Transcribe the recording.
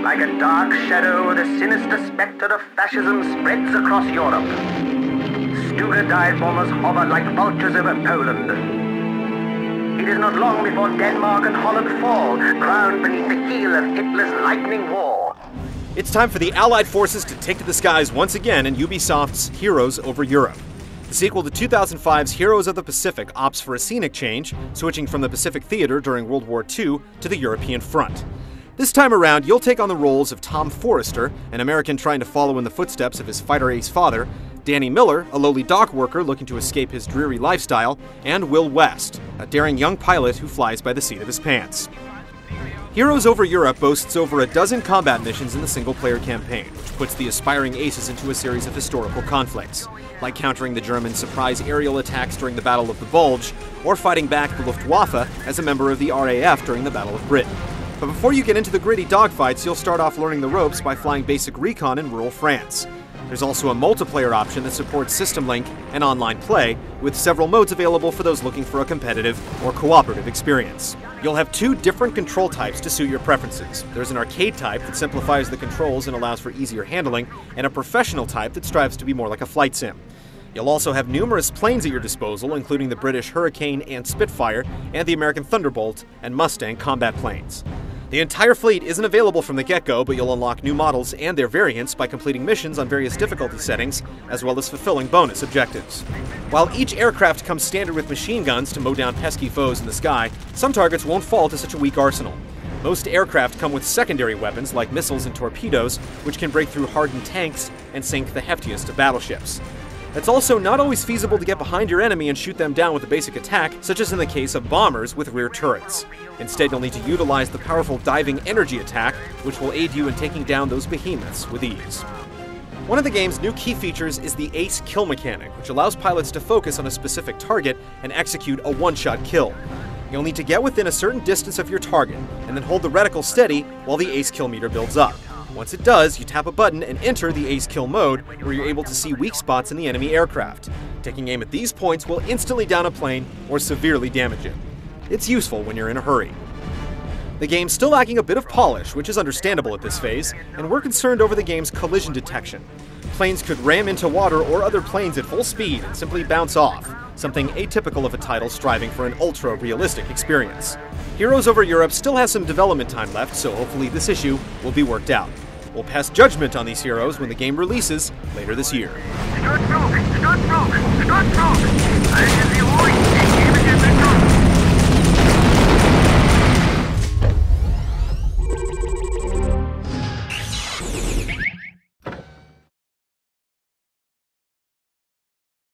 Like a dark shadow, the sinister spectre of fascism spreads across Europe. Stuka dive bombers hover like vultures over Poland. It is not long before Denmark and Holland fall, crowned beneath the heel of Hitler's lightning war. It's time for the Allied forces to take to the skies once again in Ubisoft's Heroes Over Europe. The sequel to 2005's Heroes of the Pacific opts for a scenic change, switching from the Pacific Theater during World War II to the European front. This time around, you'll take on the roles of Tom Forrester, an American trying to follow in the footsteps of his fighter ace father, Danny Miller, a lowly dock worker looking to escape his dreary lifestyle, and Will West, a daring young pilot who flies by the seat of his pants. Heroes Over Europe boasts over a dozen combat missions in the single-player campaign, which puts the aspiring aces into a series of historical conflicts, like countering the German surprise aerial attacks during the Battle of the Bulge, or fighting back the Luftwaffe as a member of the RAF during the Battle of Britain. But before you get into the gritty dogfights, you'll start off learning the ropes by flying basic recon in rural France. There's also a multiplayer option that supports system link and online play, with several modes available for those looking for a competitive or cooperative experience. You'll have two different control types to suit your preferences. There's an arcade type that simplifies the controls and allows for easier handling, and a professional type that strives to be more like a flight sim. You'll also have numerous planes at your disposal, including the British Hurricane and Spitfire, and the American Thunderbolt and Mustang combat planes. The entire fleet isn't available from the get-go, but you'll unlock new models and their variants by completing missions on various difficulty settings, as well as fulfilling bonus objectives. While each aircraft comes standard with machine guns to mow down pesky foes in the sky, some targets won't fall to such a weak arsenal. Most aircraft come with secondary weapons like missiles and torpedoes, which can break through hardened tanks and sink the heftiest of battleships. It's also not always feasible to get behind your enemy and shoot them down with a basic attack, such as in the case of bombers with rear turrets. Instead, you'll need to utilize the powerful diving energy attack, which will aid you in taking down those behemoths with ease. One of the game's new key features is the ace kill mechanic, which allows pilots to focus on a specific target and execute a one-shot kill. You'll need to get within a certain distance of your target, and then hold the reticle steady while the ace kill meter builds up. Once it does, you tap a button and enter the ace kill mode, where you're able to see weak spots in the enemy aircraft. Taking aim at these points will instantly down a plane or severely damage it. It's useful when you're in a hurry. The game's still lacking a bit of polish, which is understandable at this phase, and we're concerned over the game's collision detection. Planes could ram into water or other planes at full speed and simply bounce off, something atypical of a title striving for an ultra-realistic experience. Heroes Over Europe still has some development time left, so hopefully this issue will be worked out. We'll pass judgment on these heroes when the game releases later this year. Sturzflug! Sturzflug! Sturzflug!